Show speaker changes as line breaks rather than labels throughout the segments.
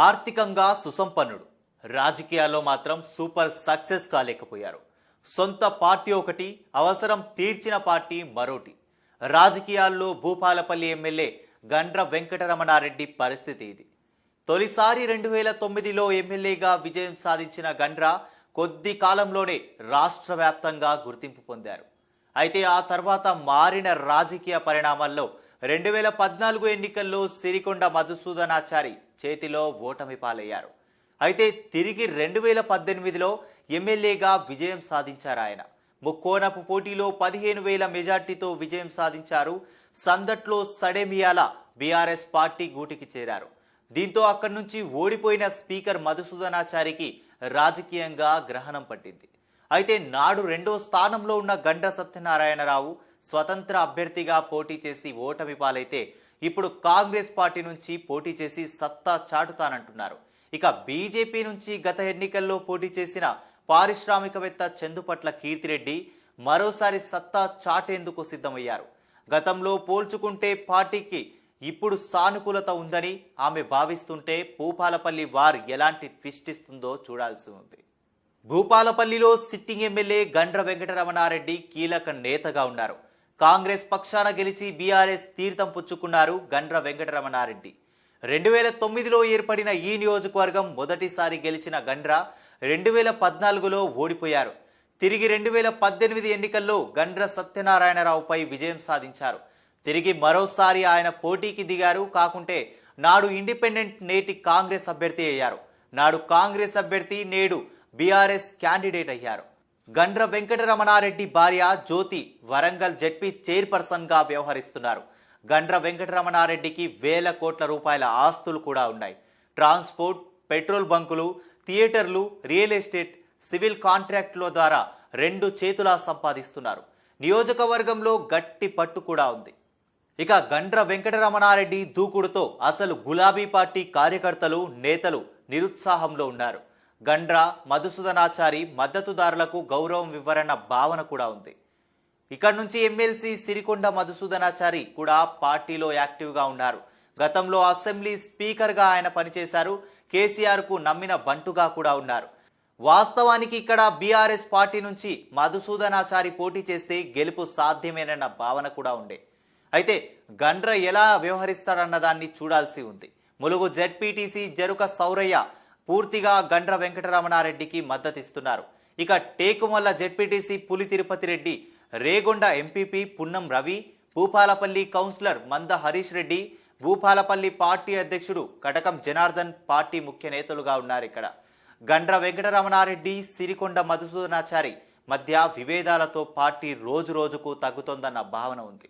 ఆర్థికంగా సుసంపన్నుడు, రాజకీయాల్లో మాత్రం సూపర్ సక్సెస్ కాలేకపోయారు. సొంత పార్టీ ఒకటి, అవసరం తీర్చిన పార్టీ మరోటి. రాజకీయాల్లో భూపాలపల్లి ఎమ్మెల్యే గండ్ర వెంకటరమణారెడ్డి పరిస్థితి ఇది. తొలిసారి 2009లో ఎమ్మెల్యేగా విజయం సాధించిన గండ్ర కొద్ది కాలంలోనే రాష్ట్ర వ్యాప్తంగా గుర్తింపు పొందారు. అయితే ఆ తర్వాత మారిన రాజకీయ పరిణామాల్లో 2014 ఎన్నికల్లో సిరికొండ మధుసూదనాచారి చేతిలో ఓటమి పాలయ్యారు. అయితే తిరిగి 2018లో ఎమ్మెల్యేగా విజయం సాధించారు. ఆయన ముక్కోనపు పోటీలో 15,000 మెజార్టీతో విజయం సాధించారు. సందట్లో సడేమియాల బీఆర్ఎస్ పార్టీ గూటికి చేరారు. దీంతో అక్కడి నుంచి ఓడిపోయిన స్పీకర్ మధుసూదనాచారికి రాజకీయంగా గ్రహణం పట్టింది. అయితే నాడు 2వ స్థానంలో ఉన్న గండ్ర సత్యనారాయణరావు స్వతంత్ర అభ్యర్థిగా పోటీ చేసి ఓటమి పాలైతే ఇప్పుడు కాంగ్రెస్ పార్టీ నుంచి పోటీ చేసి సత్తా చాటుతానంటున్నారు. ఇక బీజేపీ నుంచి గత ఎన్నికల్లో పోటీ చేసిన పారిశ్రామికవేత్త చందుపట్ల కీర్తిరెడ్డి మరోసారి సత్తా చాటేందుకు సిద్ధమయ్యారు. గతంలో పోల్చుకుంటే పార్టీకి ఇప్పుడు సానుకూలత ఉందని ఆమె భావిస్తుంటే భూపాలపల్లి వార్ ఎలాంటి ట్విస్ట్ ఇస్తుందో చూడాల్సి ఉంది. భూపాలపల్లిలో సిట్టింగ్ ఎమ్మెల్యే గండ్ర వెంకటరమణారెడ్డి కీలక నేతగా ఉన్నారు. కాంగ్రెస్ పక్షాన గెలిచి బీఆర్ఎస్ తీర్థం పుచ్చుకున్నారు గండ్ర వెంకటరమణారెడ్డి. 2009లో ఏర్పడిన ఈ నియోజకవర్గం మొదటిసారి గెలిచిన గండ్ర 2014లో ఓడిపోయారు. తిరిగి 2018 ఎన్నికల్లో గండ్ర సత్యనారాయణరావుపై విజయం సాధించారు. తిరిగి మరోసారి ఆయన పోటీకి దిగారు. కాకుంటే నాడు ఇండిపెండెంట్, నేటి కాంగ్రెస్ అభ్యర్థి అయ్యారు. నాడు కాంగ్రెస్ అభ్యర్థి, నేడు బీఆర్ఎస్ క్యాండిడేట్ అయ్యారు. గండ్ర వెంకటరమణారెడ్డి భార్య జ్యోతి వరంగల్ జెడ్పీ చైర్పర్సన్ గా వ్యవహరిస్తున్నారు. గండ్ర వెంకటరమణారెడ్డికి వేల కోట్ల రూపాయల ఆస్తులు కూడా ఉన్నాయి. ట్రాన్స్పోర్ట్, పెట్రోల్ బంకులు, థియేటర్లు, రియల్ ఎస్టేట్, సివిల్ కాంట్రాక్టుల ద్వారా 2 చేతులా సంపాదిస్తున్నారు. నియోజకవర్గంలో గట్టి పట్టు కూడా ఉంది. ఇక గండ్ర వెంకటరమణారెడ్డి దూకుడుతో అసలు గులాబీ పార్టీ కార్యకర్తలు, నేతలు నిరుత్సాహంలో ఉన్నారు. గండ్ర మధుసూదనాచారి మద్దతుదారులకు గౌరవం ఇవ్వరన్న భావన కూడా ఉంది. ఇక్కడి నుంచి ఎమ్మెల్సీ సిరికొండ మధుసూదనాచారి కూడా పార్టీలో యాక్టివ్గా ఉన్నారు. గతంలో అసెంబ్లీ స్పీకర్గా ఆయన పనిచేశారు. కేసీఆర్కు నమ్మిన బంటుగా కూడా ఉన్నారు. వాస్తవానికి ఇక్కడ బీఆర్ఎస్ పార్టీ నుంచి మధుసూదనాచారి పోటీ చేస్తే గెలుపు సాధ్యమేనన్న భావన కూడా ఉండే. అయితే గండ్ర ఎలా వ్యవహరిస్తాడన్న దాన్ని చూడాల్సి ఉంది. ములుగు జెడ్పీటీసీ జరుక సౌరయ్య పూర్తిగా గండ్ర వెంకటరమణారెడ్డికి మద్దతిస్తున్నారు. ఇక టేకుమల్ల జెడ్పీటీసీ పులి తిరుపతి రెడ్డి, రేగొండ ఎంపీపీ పున్నం రవి, భూపాలపల్లి కౌన్సిలర్ మంద హరీష్ రెడ్డి, భూపాలపల్లి పార్టీ అధ్యక్షుడు కటకం జనార్దన్ పార్టీ ముఖ్య నేతలుగా ఉన్నారు. ఇక్కడ గండ్ర వెంకటరమణారెడ్డి, సిరికొండ మధుసూదనాచారి మధ్య విభేదాలతో పార్టీ రోజు రోజుకు తగ్గుతోందన్న భావన ఉంది.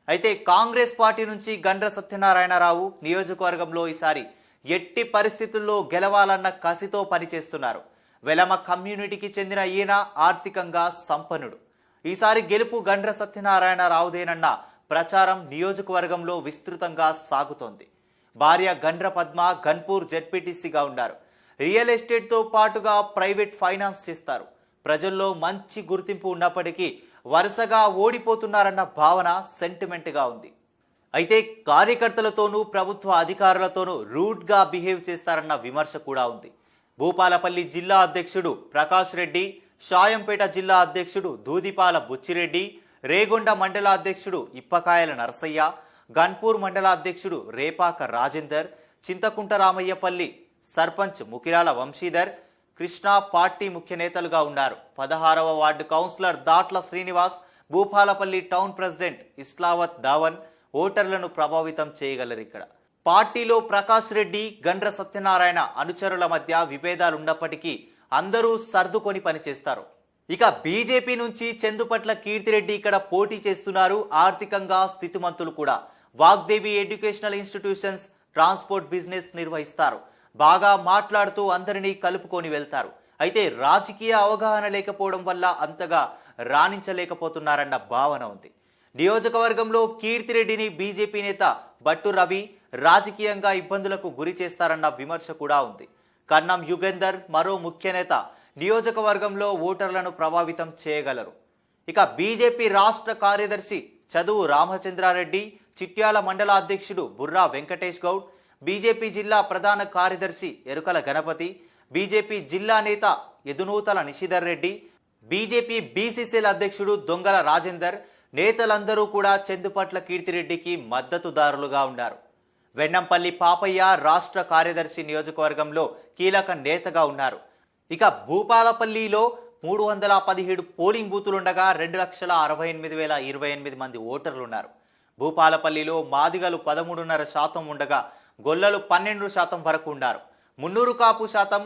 అయితే కాంగ్రెస్ పార్టీ నుంచి గండ్ర సత్యనారాయణరావు నియోజకవర్గంలో ఈసారి ఎట్టి పరిస్థితుల్లో గెలవాలన్న కసితో పనిచేస్తున్నారు. వెలమ కమ్యూనిటీకి చెందిన ఈయన ఆర్థికంగా సంపన్నుడు. ఈసారి గెలుపు గండ్ర సత్యనారాయణరావుదేనన్న ప్రచారం నియోజకవర్గంలో విస్తృతంగా సాగుతోంది. భార్య గండ్ర పద్మ గన్పూర్ జెడ్పీటీసీగా ఉన్నారు. రియల్ ఎస్టేట్తో పాటుగా ప్రైవేట్ ఫైనాన్స్ చేస్తారు. ప్రజల్లో మంచి గుర్తింపు ఉన్నప్పటికీ వరుసగా ఓడిపోతున్నారన్న భావన సెంటిమెంట్గా ఉంది. అయితే కార్యకర్తలతోనూ ప్రభుత్వ అధికారులతోనూ రూడ్గా బిహేవ్ చేస్తారన్న విమర్శ కూడా ఉంది. భూపాలపల్లి జిల్లా అధ్యక్షుడు ప్రకాష్ రెడ్డి, షాయంపేట జిల్లా అధ్యక్షుడు దూదిపాల బుచ్చిరెడ్డి, రేగొండ మండల అధ్యక్షుడు ఇప్పకాయల నరసయ్య, గన్పూర్ మండల అధ్యక్షుడు రేపాక రాజేందర్, చింతకుంట రామయ్యపల్లి సర్పంచ్ ముకిరాల వంశీధర్, కృష్ణా పార్టీ ముఖ్య నేతలుగా ఉన్నారు. 16వ ward councillor Datla Srinivas, Bhupalpally town president Islavath Davan ఓటర్లను ప్రభావితం చేయగలరు. ఇక్కడ పార్టీలో ప్రకాష్ రెడ్డి, గండ్ర సత్యనారాయణ అనుచరుల మధ్య విభేదాలున్నప్పటికీ అందరూ సర్దుకొని పనిచేస్తారు. ఇక బీజేపీ నుంచి చందుపట్ల కీర్తిరెడ్డి ఇక్కడ పోటీ చేస్తున్నారు. ఆర్థికంగా స్థితిమంతులు కూడా. Vagdevi educational institutions, transport business నిర్వహిస్తారు. బాగా మాట్లాడుతూ అందరినీ కలుపుకొని వెళ్తారు. అయితే రాజకీయ అవగాహన లేకపోవడం వల్ల అంతగా రాణించలేకపోతున్నారన్న భావన ఉంది. నియోజకవర్గంలో కీర్తిరెడ్డిని బీజేపీ నేత బట్టు రవి రాజకీయంగా ఇబ్బందులకు గురి చేస్తారన్న విమర్శ కూడా ఉంది. కన్నం యుగేందర్ మరో ముఖ్య నేత. నియోజకవర్గంలో ఓటర్లను ప్రభావితం చేయగలరు. ఇక బీజేపీ రాష్ట్ర కార్యదర్శి చదువు రామచంద్రారెడ్డి, చిట్యాల మండల అధ్యక్షుడు బుర్రా వెంకటేష్ గౌడ్, బీజేపీ జిల్లా ప్రధాన కార్యదర్శి ఎరుకల గణపతి, బీజేపీ జిల్లా నేత యదునూతల నిశిధర్ రెడ్డి, బీజేపీ బీసీసీఎల్ అధ్యక్షుడు దొంగల రాజేందర్ నేతలందరూ కూడా చందుపట్ల కీర్తిరెడ్డికి మద్దతుదారులుగా ఉన్నారు. వెన్నంపల్లి పాపయ్య రాష్ట్ర కార్యదర్శి నియోజకవర్గంలో కీలక నేతగా ఉన్నారు. ఇక భూపాలపల్లిలో 317 పోలింగ్ బూతులుండగా 2,68,028 మంది ఓటర్లున్నారు. భూపాలపల్లిలో మాదిగలు 13.5% ఉండగా గొల్లలు 12% వరకు ఉన్నారు. మున్నూరు కాపు శాతం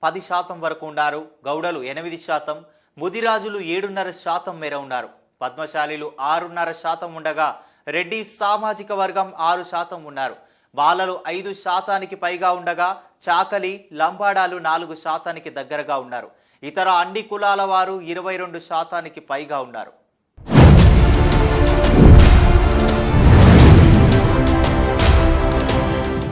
10% వరకు ఉన్నారు. గౌడలు 8%, ముదిరాజులు 7.5% మేర ఉన్నారు. పద్మశాలిలు 6.5% ఉండగా రెడ్డి సామాజిక వర్గం 6% ఉన్నారు. బాలలు 5%కి పైగా ఉండగా చాకలి, లంబాడాలు 4%కి దగ్గరగా ఉన్నారు. ఇతర అన్ని కులాల వారు 22%కి పైగా ఉన్నారు.